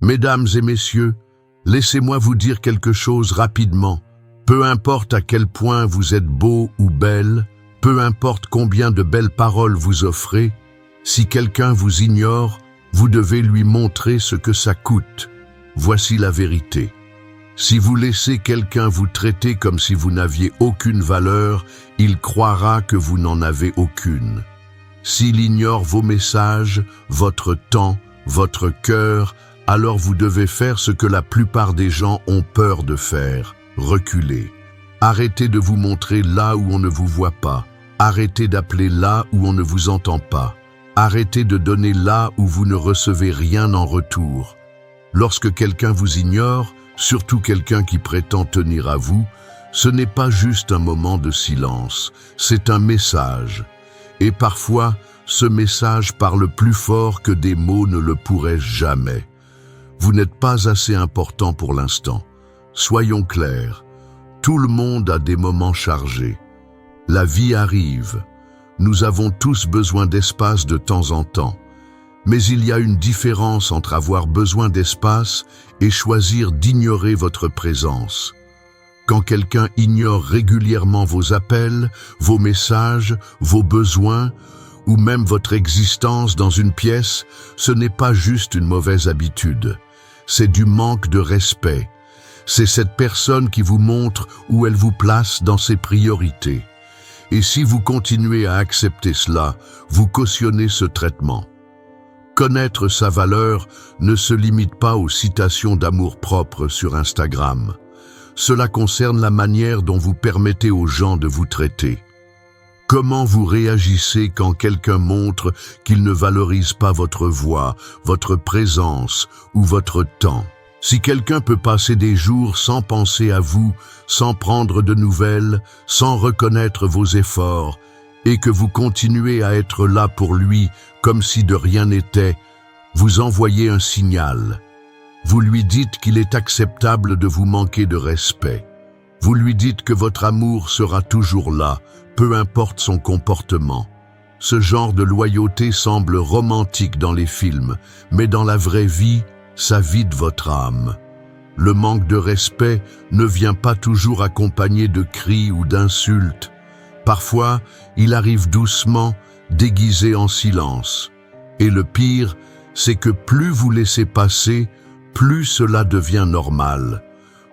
Mesdames et messieurs, laissez-moi vous dire quelque chose rapidement. Peu importe à quel point vous êtes beau ou belle, peu importe combien de belles paroles vous offrez, si quelqu'un vous ignore, vous devez lui montrer ce que ça coûte. Voici la vérité. Si vous laissez quelqu'un vous traiter comme si vous n'aviez aucune valeur, il croira que vous n'en avez aucune. S'il ignore vos messages, votre temps, votre cœur, alors vous devez faire ce que la plupart des gens ont peur de faire, reculer. Arrêtez de vous montrer là où on ne vous voit pas. Arrêtez d'appeler là où on ne vous entend pas. Arrêtez de donner là où vous ne recevez rien en retour. Lorsque quelqu'un vous ignore, surtout quelqu'un qui prétend tenir à vous, ce n'est pas juste un moment de silence, c'est un message. Et parfois, ce message parle plus fort que des mots ne le pourraient jamais. Vous n'êtes pas assez important pour l'instant. Soyons clairs, tout le monde a des moments chargés. La vie arrive. Nous avons tous besoin d'espace de temps en temps. Mais il y a une différence entre avoir besoin d'espace et choisir d'ignorer votre présence. Quand quelqu'un ignore régulièrement vos appels, vos messages, vos besoins, ou même votre existence dans une pièce, ce n'est pas juste une mauvaise habitude. C'est du manque de respect. C'est cette personne qui vous montre où elle vous place dans ses priorités. Et si vous continuez à accepter cela, vous cautionnez ce traitement. Connaître sa valeur ne se limite pas aux citations d'amour-propre sur Instagram. Cela concerne la manière dont vous permettez aux gens de vous traiter. Comment vous réagissez quand quelqu'un montre qu'il ne valorise pas votre voix, votre présence ou votre temps? Si quelqu'un peut passer des jours sans penser à vous, sans prendre de nouvelles, sans reconnaître vos efforts, et que vous continuez à être là pour lui comme si de rien n'était, vous envoyez un signal. Vous lui dites qu'il est acceptable de vous manquer de respect. Vous lui dites que votre amour sera toujours là, peu importe son comportement. Ce genre de loyauté semble romantique dans les films, mais dans la vraie vie, ça vide votre âme. Le manque de respect ne vient pas toujours accompagné de cris ou d'insultes. Parfois, il arrive doucement, déguisé en silence. Et le pire, c'est que plus vous laissez passer, plus cela devient normal.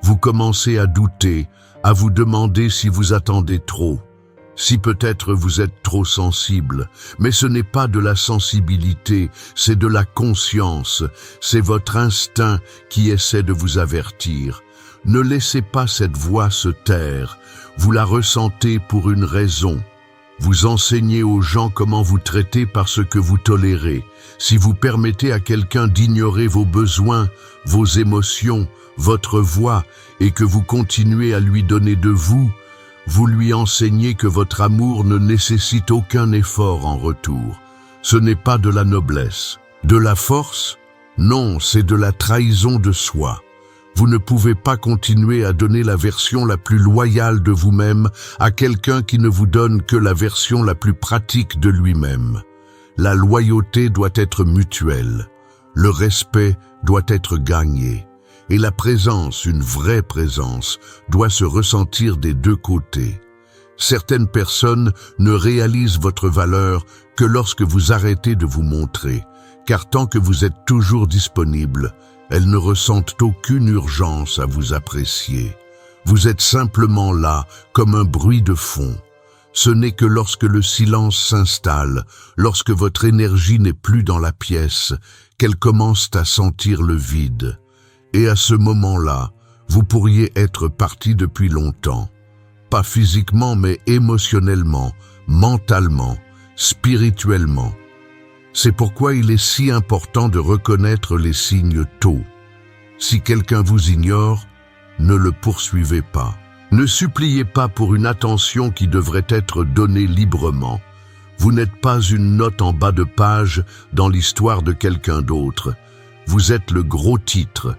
Vous commencez à douter, à vous demander si vous attendez trop, si peut-être vous êtes trop sensible. Mais ce n'est pas de la sensibilité, c'est de la conscience, c'est votre instinct qui essaie de vous avertir. Ne laissez pas cette voix se taire, vous la ressentez pour une raison. Vous enseignez aux gens comment vous traiter parce que vous tolérez. Si vous permettez à quelqu'un d'ignorer vos besoins, vos émotions, votre voix, et que vous continuez à lui donner de vous, vous lui enseignez que votre amour ne nécessite aucun effort en retour. Ce n'est pas de la noblesse. De la force? Non, c'est de la trahison de soi. Vous ne pouvez pas continuer à donner la version la plus loyale de vous-même à quelqu'un qui ne vous donne que la version la plus pratique de lui-même. La loyauté doit être mutuelle. Le respect doit être gagné. Et la présence, une vraie présence, doit se ressentir des deux côtés. Certaines personnes ne réalisent votre valeur que lorsque vous arrêtez de vous montrer, car tant que vous êtes toujours disponible, elles ne ressentent aucune urgence à vous apprécier. Vous êtes simplement là, comme un bruit de fond. Ce n'est que lorsque le silence s'installe, lorsque votre énergie n'est plus dans la pièce, qu'elles commencent à sentir le vide. Et à ce moment-là, vous pourriez être parti depuis longtemps. Pas physiquement, mais émotionnellement, mentalement, spirituellement. C'est pourquoi il est si important de reconnaître les signes tôt. Si quelqu'un vous ignore, ne le poursuivez pas. Ne suppliez pas pour une attention qui devrait être donnée librement. Vous n'êtes pas une note en bas de page dans l'histoire de quelqu'un d'autre. Vous êtes le gros titre.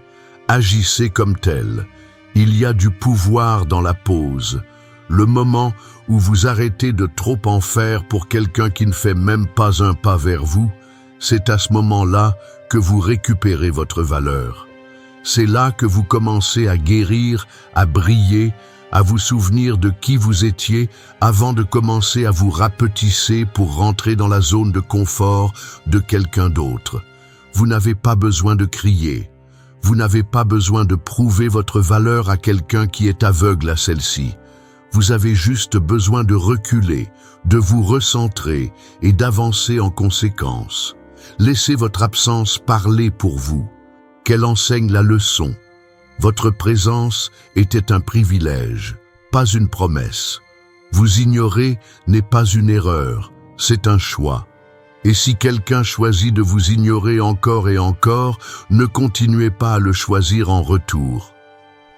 Agissez comme tel. Il y a du pouvoir dans la pause. Le moment où vous arrêtez de trop en faire pour quelqu'un qui ne fait même pas un pas vers vous, c'est à ce moment-là que vous récupérez votre valeur. C'est là que vous commencez à guérir, à briller, à vous souvenir de qui vous étiez avant de commencer à vous rapetisser pour rentrer dans la zone de confort de quelqu'un d'autre. Vous n'avez pas besoin de crier. Vous n'avez pas besoin de prouver votre valeur à quelqu'un qui est aveugle à celle-ci. Vous avez juste besoin de reculer, de vous recentrer et d'avancer en conséquence. Laissez votre absence parler pour vous. Qu'elle enseigne la leçon. Votre présence était un privilège, pas une promesse. Vous ignorer n'est pas une erreur, c'est un choix. Et si quelqu'un choisit de vous ignorer encore et encore, ne continuez pas à le choisir en retour.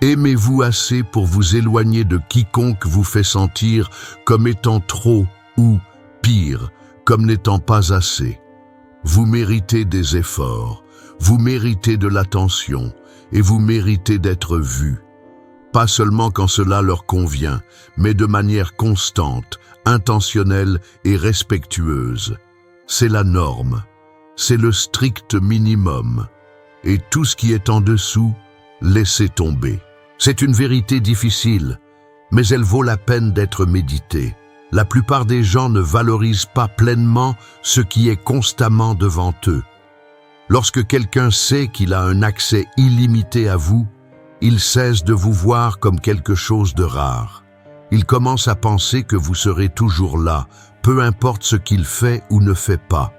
Aimez-vous assez pour vous éloigner de quiconque vous fait sentir comme étant trop ou, pire, comme n'étant pas assez. Vous méritez des efforts, vous méritez de l'attention et vous méritez d'être vu. Pas seulement quand cela leur convient, mais de manière constante, intentionnelle et respectueuse. C'est la norme, c'est le strict minimum. Et tout ce qui est en dessous, laissez tomber. C'est une vérité difficile, mais elle vaut la peine d'être méditée. La plupart des gens ne valorisent pas pleinement ce qui est constamment devant eux. Lorsque quelqu'un sait qu'il a un accès illimité à vous, il cesse de vous voir comme quelque chose de rare. Il commence à penser que vous serez toujours là, peu importe ce qu'il fait ou ne fait pas.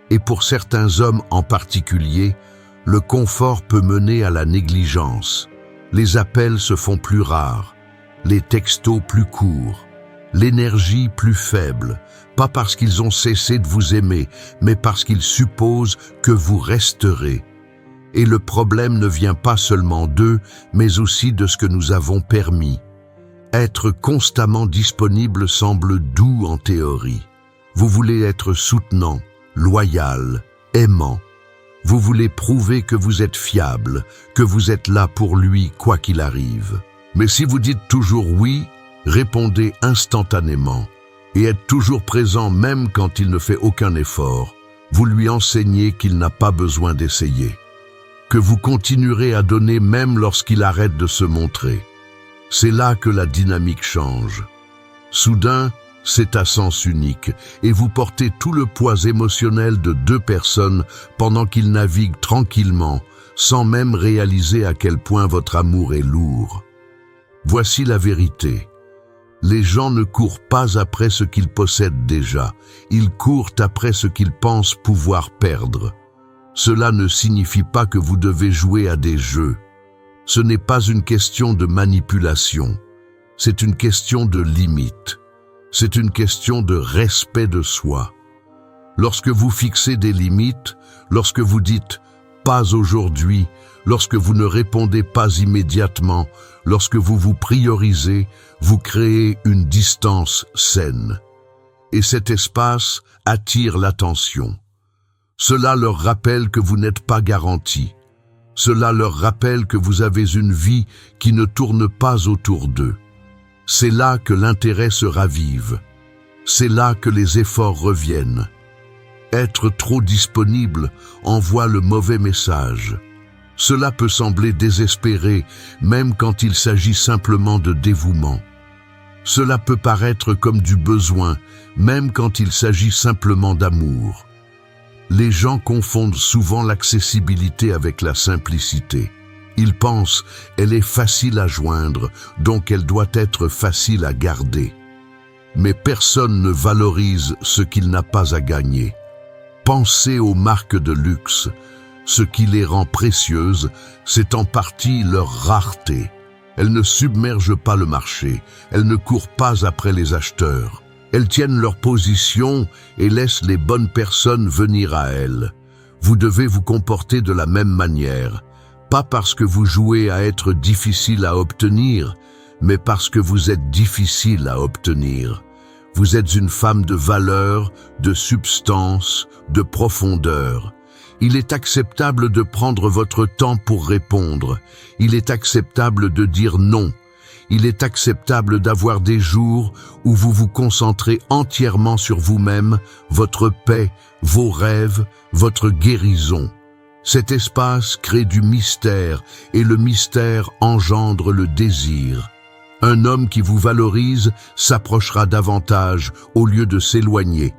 Et pour certains hommes en particulier, le confort peut mener à la négligence. Les appels se font plus rares, les textos plus courts, l'énergie plus faible, pas parce qu'ils ont cessé de vous aimer, mais parce qu'ils supposent que vous resterez. Et le problème ne vient pas seulement d'eux, mais aussi de ce que nous avons permis. Être constamment disponible semble doux en théorie. Vous voulez être soutenant, loyal, aimant. Vous voulez prouver que vous êtes fiable, que vous êtes là pour lui quoi qu'il arrive. Mais si vous dites toujours oui, répondez instantanément et êtes toujours présent même quand il ne fait aucun effort. Vous lui enseignez qu'il n'a pas besoin d'essayer, que vous continuerez à donner même lorsqu'il arrête de se montrer. C'est là que la dynamique change. Soudain, c'est à sens unique et vous portez tout le poids émotionnel de deux personnes pendant qu'ils naviguent tranquillement, sans même réaliser à quel point votre amour est lourd. Voici la vérité. Les gens ne courent pas après ce qu'ils possèdent déjà, ils courent après ce qu'ils pensent pouvoir perdre. Cela ne signifie pas que vous devez jouer à des jeux. Ce n'est pas une question de manipulation, c'est une question de limite. C'est une question de respect de soi. Lorsque vous fixez des limites, lorsque vous dites « pas aujourd'hui », lorsque vous ne répondez pas immédiatement, lorsque vous vous priorisez, vous créez une distance saine. Et cet espace attire l'attention. Cela leur rappelle que vous n'êtes pas garanti. Cela leur rappelle que vous avez une vie qui ne tourne pas autour d'eux. C'est là que l'intérêt se ravive. C'est là que les efforts reviennent. Être trop disponible envoie le mauvais message. Cela peut sembler désespéré, même quand il s'agit simplement de dévouement. Cela peut paraître comme du besoin, même quand il s'agit simplement d'amour. Les gens confondent souvent l'accessibilité avec la simplicité. Ils pensent qu'elle est facile à joindre, donc elle doit être facile à garder. Mais personne ne valorise ce qu'il n'a pas à gagner. Pensez aux marques de luxe. Ce qui les rend précieuses, c'est en partie leur rareté. Elles ne submergent pas le marché, elles ne courent pas après les acheteurs. Elles tiennent leur position et laissent les bonnes personnes venir à elles. Vous devez vous comporter de la même manière. Pas parce que vous jouez à être difficile à obtenir, mais parce que vous êtes difficile à obtenir. Vous êtes une femme de valeur, de substance, de profondeur. Il est acceptable de prendre votre temps pour répondre. Il est acceptable de dire non. Il est acceptable d'avoir des jours où vous vous concentrez entièrement sur vous-même, votre paix, vos rêves, votre guérison. Cet espace crée du mystère et le mystère engendre le désir. Un homme qui vous valorise s'approchera davantage au lieu de s'éloigner.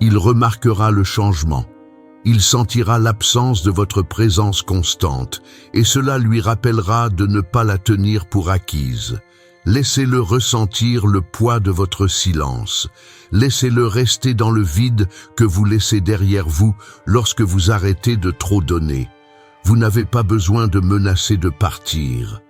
Il remarquera le changement. Il sentira l'absence de votre présence constante et cela lui rappellera de ne pas la tenir pour acquise. Laissez-le ressentir le poids de votre silence. Laissez-le rester dans le vide que vous laissez derrière vous lorsque vous arrêtez de trop donner. Vous n'avez pas besoin de menacer de partir.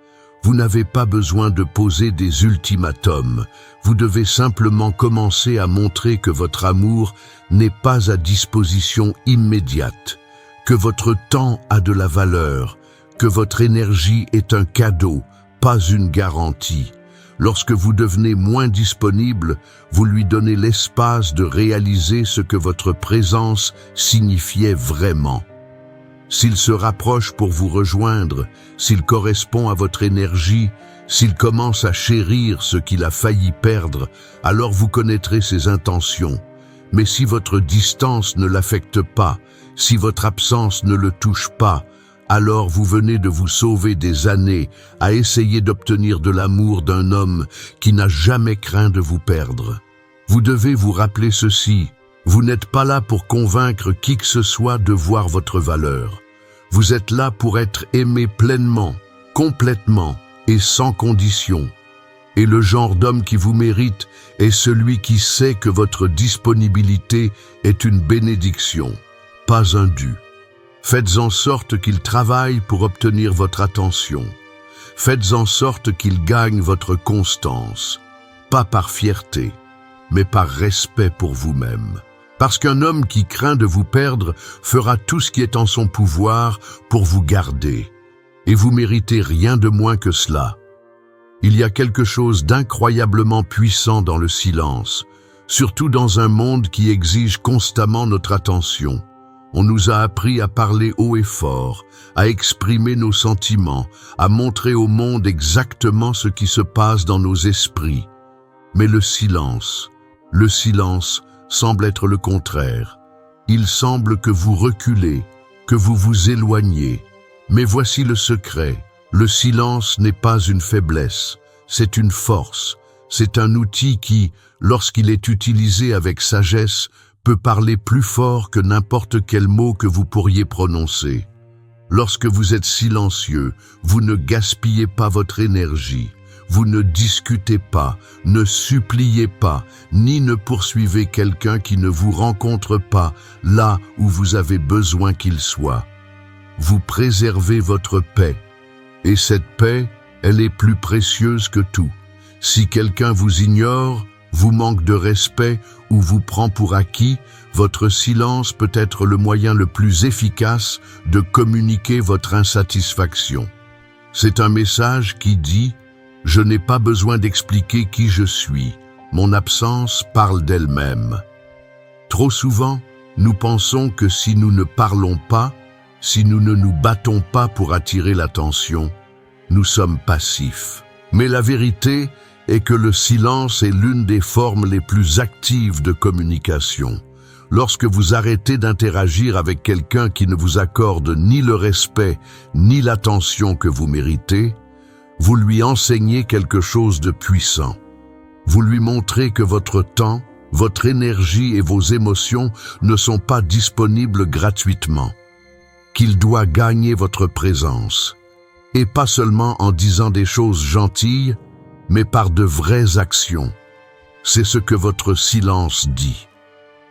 Vous n'avez pas besoin de poser des ultimatums. Vous devez simplement commencer à montrer que votre amour n'est pas à disposition immédiate, que votre temps a de la valeur, que votre énergie est un cadeau, pas une garantie. Lorsque vous devenez moins disponible, vous lui donnez l'espace de réaliser ce que votre présence signifiait vraiment. S'il se rapproche pour vous rejoindre, s'il correspond à votre énergie, s'il commence à chérir ce qu'il a failli perdre, alors vous connaîtrez ses intentions. Mais si votre distance ne l'affecte pas, si votre absence ne le touche pas, alors vous venez de vous sauver des années à essayer d'obtenir de l'amour d'un homme qui n'a jamais craint de vous perdre. Vous devez vous rappeler ceci, vous n'êtes pas là pour convaincre qui que ce soit de voir votre valeur. Vous êtes là pour être aimé pleinement, complètement et sans condition. Et le genre d'homme qui vous mérite est celui qui sait que votre disponibilité est une bénédiction, pas un dû. Faites en sorte qu'il travaille pour obtenir votre attention. Faites en sorte qu'il gagne votre constance, pas par fierté, mais par respect pour vous-même. Parce qu'un homme qui craint de vous perdre fera tout ce qui est en son pouvoir pour vous garder. Et vous méritez rien de moins que cela. Il y a quelque chose d'incroyablement puissant dans le silence, surtout dans un monde qui exige constamment notre attention. On nous a appris à parler haut et fort, à exprimer nos sentiments, à montrer au monde exactement ce qui se passe dans nos esprits. Mais le silence semble être le contraire. Il semble que vous reculez, que vous vous éloignez. Mais voici le secret. Le silence n'est pas une faiblesse, c'est une force. C'est un outil qui, lorsqu'il est utilisé avec sagesse, peut parler plus fort que n'importe quel mot que vous pourriez prononcer. Lorsque vous êtes silencieux, vous ne gaspillez pas votre énergie. Vous ne discutez pas, ne suppliez pas, ni ne poursuivez quelqu'un qui ne vous rencontre pas là où vous avez besoin qu'il soit. Vous préservez votre paix. Et cette paix, elle est plus précieuse que tout. Si quelqu'un vous ignore, vous manque de respect ou vous prend pour acquis, votre silence peut être le moyen le plus efficace de communiquer votre insatisfaction. C'est un message qui dit « Je n'ai pas besoin d'expliquer qui je suis. Mon absence parle d'elle-même. » Trop souvent, nous pensons que si nous ne parlons pas, si nous ne nous battons pas pour attirer l'attention, nous sommes passifs. Mais la vérité est que le silence est l'une des formes les plus actives de communication. Lorsque vous arrêtez d'interagir avec quelqu'un qui ne vous accorde ni le respect ni l'attention que vous méritez, vous lui enseignez quelque chose de puissant. Vous lui montrez que votre temps, votre énergie et vos émotions ne sont pas disponibles gratuitement, qu'il doit gagner votre présence. Et pas seulement en disant des choses gentilles, mais par de vraies actions. C'est ce que votre silence dit.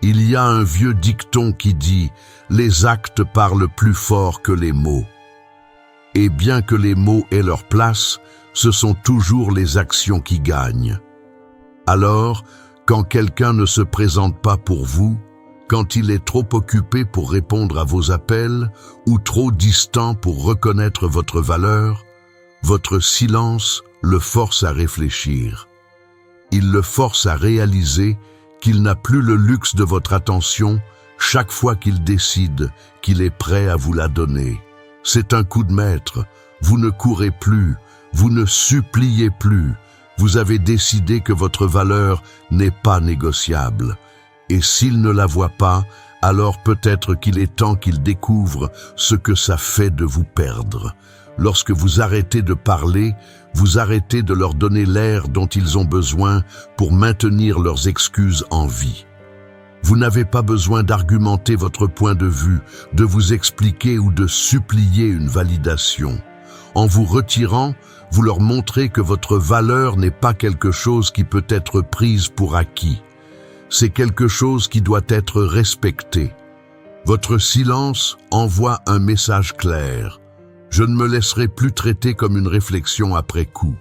Il y a un vieux dicton qui dit « Les actes parlent plus fort que les mots ». Et bien que les mots aient leur place, ce sont toujours les actions qui gagnent. Alors, quand quelqu'un ne se présente pas pour vous, quand il est trop occupé pour répondre à vos appels ou trop distant pour reconnaître votre valeur, votre silence le force à réfléchir. Il le force à réaliser qu'il n'a plus le luxe de votre attention chaque fois qu'il décide qu'il est prêt à vous la donner. C'est un coup de maître. Vous ne courez plus, vous ne suppliez plus. Vous avez décidé que votre valeur n'est pas négociable. Et s'il ne la voit pas, alors peut-être qu'il est temps qu'ils découvrent ce que ça fait de vous perdre. Lorsque vous arrêtez de parler, vous arrêtez de leur donner l'air dont ils ont besoin pour maintenir leurs excuses en vie. Vous n'avez pas besoin d'argumenter votre point de vue, de vous expliquer ou de supplier une validation. En vous retirant, vous leur montrez que votre valeur n'est pas quelque chose qui peut être prise pour acquis. C'est quelque chose qui doit être respecté. Votre silence envoie un message clair. Je ne me laisserai plus traiter comme une réflexion après coup.